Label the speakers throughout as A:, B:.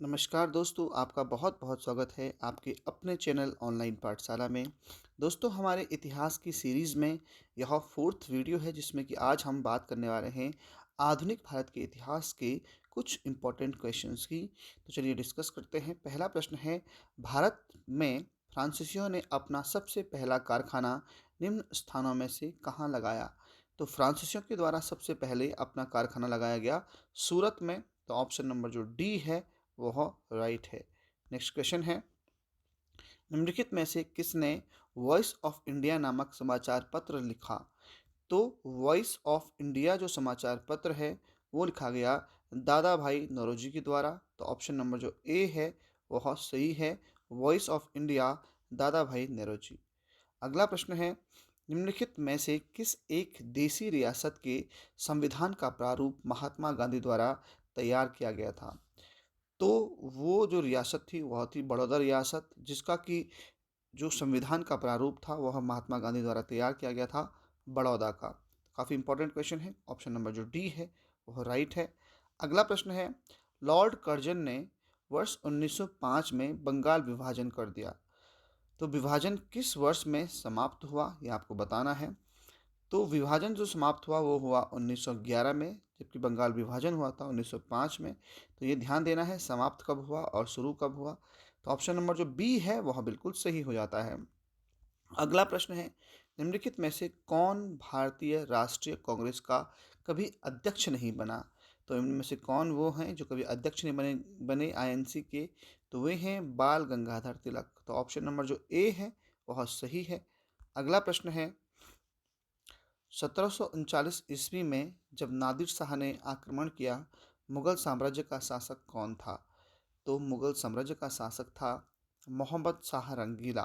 A: नमस्कार दोस्तों, आपका बहुत बहुत स्वागत है आपके अपने चैनल ऑनलाइन पाठशाला में। दोस्तों, हमारे इतिहास की सीरीज़ में यह 4th वीडियो है जिसमें कि आज हम बात करने वाले हैं आधुनिक भारत के इतिहास के कुछ इम्पोर्टेंट क्वेश्चंस की। तो चलिए डिस्कस करते हैं। पहला प्रश्न है, भारत में फ्रांसीसियों ने अपना सबसे पहला कारखाना निम्न स्थानों में से कहाँ लगाया? तो फ्रांसीसियों के द्वारा सबसे पहले अपना कारखाना लगाया गया सूरत में। तो ऑप्शन नंबर जो डी है वह राइट है। नेक्स्ट क्वेश्चन है, निम्नलिखित में से किसने वॉइस ऑफ इंडिया नामक समाचार पत्र लिखा? तो वॉइस ऑफ इंडिया जो समाचार पत्र है वो लिखा गया दादा भाई नौरोजी के द्वारा। तो ऑप्शन नंबर जो ए है वह सही है, वॉइस ऑफ इंडिया दादा भाई नौरोजी। अगला प्रश्न है, निम्नलिखित में से किस एक देसी रियासत के संविधान का प्रारूप महात्मा गांधी द्वारा तैयार किया गया था? तो वो जो रियासत थी वह थी बड़ौदा रियासत, जिसका कि जो संविधान का प्रारूप था वह महात्मा गांधी द्वारा तैयार किया गया था बड़ौदा का। काफ़ी इंपॉर्टेंट क्वेश्चन है। ऑप्शन नंबर जो डी है वह राइट है। अगला प्रश्न है, लॉर्ड कर्जन ने वर्ष 1905 में बंगाल विभाजन कर दिया। तो विभाजन किस वर्ष में समाप्त हुआ यह आपको बताना है। तो विभाजन जो समाप्त हुआ वो हुआ 1911 में, जबकि बंगाल विभाजन हुआ था 1905 में। तो ये ध्यान देना है समाप्त कब हुआ और शुरू कब हुआ। तो ऑप्शन नंबर जो बी है वह बिल्कुल सही हो जाता है। अगला प्रश्न है, निम्नलिखित में से कौन भारतीय राष्ट्रीय कांग्रेस का कभी अध्यक्ष नहीं बना? तो इनमें से कौन वो हैं जो कभी अध्यक्ष नहीं बने आईएनसी के? तो वे हैं बाल गंगाधर तिलक। तो ऑप्शन नंबर जो ए है वह सही है। अगला प्रश्न है, 1739 ईस्वी में जब नादिर शाह ने आक्रमण किया, मुगल साम्राज्य का शासक कौन था? तो मुगल साम्राज्य का शासक था मोहम्मद शाह रंगीला।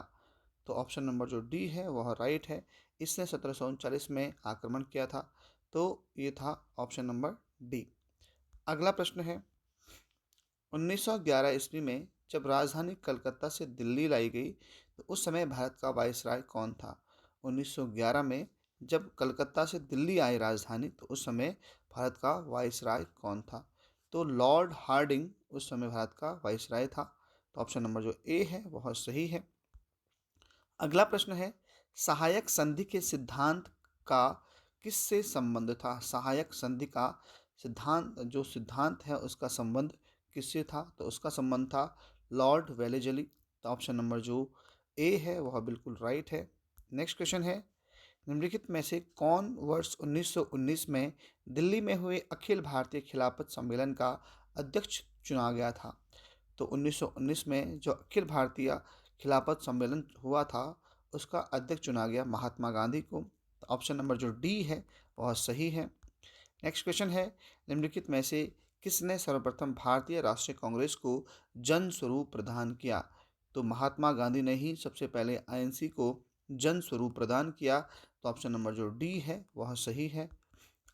A: तो ऑप्शन नंबर जो डी है वह राइट है। इसने 1739 में आक्रमण किया था। तो ये था ऑप्शन नंबर डी। अगला प्रश्न है, 1911 ईस्वी में जब राजधानी कलकत्ता से दिल्ली लाई गई तो उस समय भारत का वायसराय कौन था? 1911 में जब कलकत्ता से दिल्ली आई राजधानी तो उस समय भारत का वायसराय कौन था? तो लॉर्ड हार्डिंग उस समय भारत का वायसराय था। तो ऑप्शन नंबर जो ए है वह सही है। अगला प्रश्न है, सहायक संधि के सिद्धांत का किससे संबंध था? सहायक संधि का सिद्धांत है उसका संबंध किससे था? तो उसका संबंध था लॉर्ड वेलेजली। तो ऑप्शन नंबर जो ए है वह बिल्कुल राइट है। नेक्स्ट क्वेश्चन है, निम्नलिखित में से कौन वर्ष 1919 में दिल्ली में हुए अखिल भारतीय खिलाफत सम्मेलन का अध्यक्ष चुना गया था? तो 1919 में जो अखिल भारतीय खिलाफत सम्मेलन हुआ था उसका अध्यक्ष चुना गया महात्मा गांधी को। तो ऑप्शन नंबर जो डी है वह सही है। नेक्स्ट क्वेश्चन है, निम्नलिखित में से किसने सर्वप्रथम भारतीय राष्ट्रीय कांग्रेस को जन स्वरूप प्रदान किया? तो महात्मा गांधी ने ही सबसे पहले आईएनसी को जन स्वरूप प्रदान किया। तो ऑप्शन नंबर जो डी है वह सही है।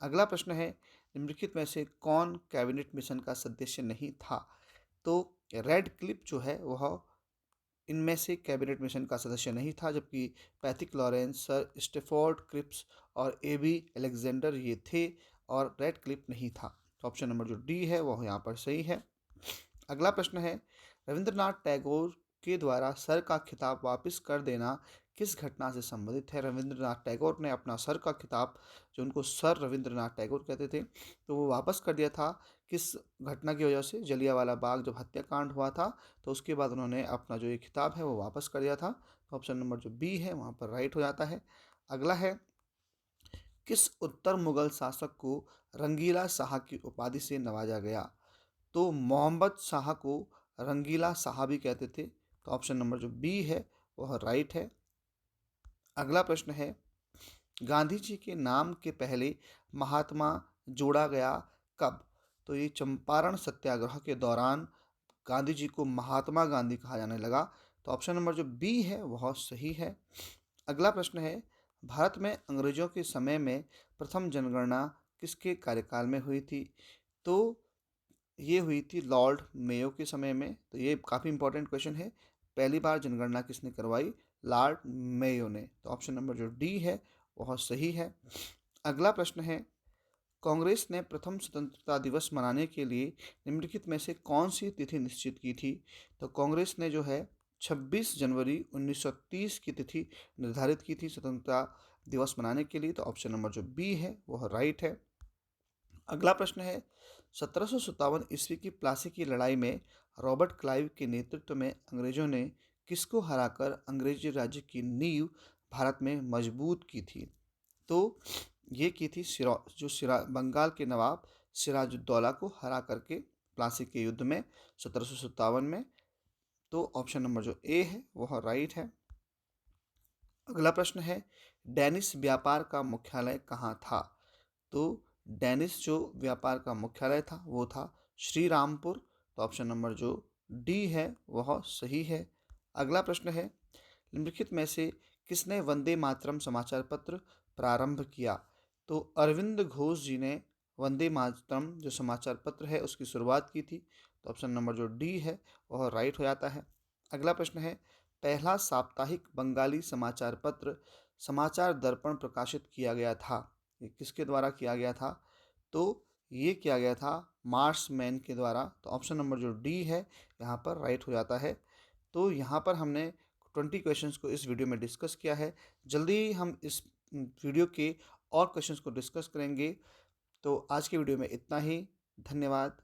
A: अगला प्रश्न है, निम्नलिखित में से कौन कैबिनेट मिशन का सदस्य नहीं था? तो रेड क्लिप जो है वह इनमें से कैबिनेट मिशन का सदस्य नहीं था, जबकि Pethick Lawrence, sir Stafford Cripps और एबी अलेक्जेंडर ये थे और रेड क्लिप नहीं था। तो ऑप्शन नंबर जो डी है वह यहाँ पर सही है। अगला प्रश्न है, रविंद्रनाथ टैगोर के द्वारा सर का खिताब वापस कर देना किस घटना से संबंधित है? रविंद्रनाथ टैगोर ने अपना सर का खिताब, जो उनको सर रविंद्रनाथ टैगोर कहते थे, तो वो वापस कर दिया था किस घटना की वजह से? जलियांवाला बाग जब हत्याकांड हुआ था तो उसके बाद उन्होंने अपना जो ये खिताब है वो वापस कर दिया था। तो ऑप्शन नंबर जो बी है वहाँ पर राइट हो जाता है। अगला है, किस उत्तर मुगल शासक को रंगीला शाह की उपाधि से नवाजा गया? तो मोहम्मद शाह को रंगीला शाह भी कहते थे। तो ऑप्शन नंबर जो बी है वह राइट है। अगला प्रश्न है, गांधी जी के नाम के पहले महात्मा जोड़ा गया कब? तो ये चंपारण सत्याग्रह के दौरान गांधी जी को महात्मा गांधी कहा जाने लगा। तो ऑप्शन नंबर जो बी है वह सही है। अगला प्रश्न है, भारत में अंग्रेजों के समय में प्रथम जनगणना किसके कार्यकाल में हुई थी? तो ये हुई थी लॉर्ड मेयो के समय में। तो ये काफ़ी इंपॉर्टेंट क्वेश्चन है। पहली बार जनगणना किसने करवाई? लॉर्ड मेयो ने। तो ऑप्शन नंबर जो डी है वह सही है। अगला प्रश्न है, कांग्रेस ने प्रथम स्वतंत्रता दिवस मनाने के लिए निम्नलिखित में से कौन सी तिथि निश्चित की थी? तो कांग्रेस ने जो है 26 जनवरी 1930 की तिथि निर्धारित की थी स्वतंत्रता दिवस मनाने के लिए। तो ऑप्शन नंबर जो बी है वह राइट है। अगला प्रश्न है, 1757 ईस्वी की प्लासी की लड़ाई में रॉबर्ट क्लाइव के नेतृत्व में अंग्रेजों ने किसको हराकर अंग्रेजी राज्य की नींव भारत में मजबूत की थी? तो ये की थी बंगाल के नवाब सिराजुद्दौला को हरा करके प्लासी के युद्ध में 1757 में। तो ऑप्शन नंबर जो ए है वह राइट है। अगला प्रश्न है, डेनिश व्यापार का मुख्यालय कहाँ था? तो डेनिश जो व्यापार का मुख्यालय था वो था श्री रामपुर। तो ऑप्शन नंबर जो डी है वह सही है। अगला प्रश्न है, निम्नलिखित में से किसने वंदे मातरम समाचार पत्र प्रारंभ किया? तो अरविंद घोष जी ने वंदे मातरम जो समाचार पत्र है उसकी शुरुआत की थी। तो ऑप्शन नंबर जो डी है वह राइट हो जाता है। अगला प्रश्न है, पहला साप्ताहिक बंगाली समाचार पत्र समाचार दर्पण प्रकाशित किया गया था, ये किसके द्वारा किया गया था? तो ये किया गया था मार्स मैन के द्वारा। तो ऑप्शन नंबर जो डी है यहाँ पर राइट हो जाता है। तो यहाँ पर हमने 20 क्वेश्चंस को इस वीडियो में डिस्कस किया है। जल्दी ही हम इस वीडियो के और क्वेश्चंस को डिस्कस करेंगे। तो आज के वीडियो में इतना ही। धन्यवाद।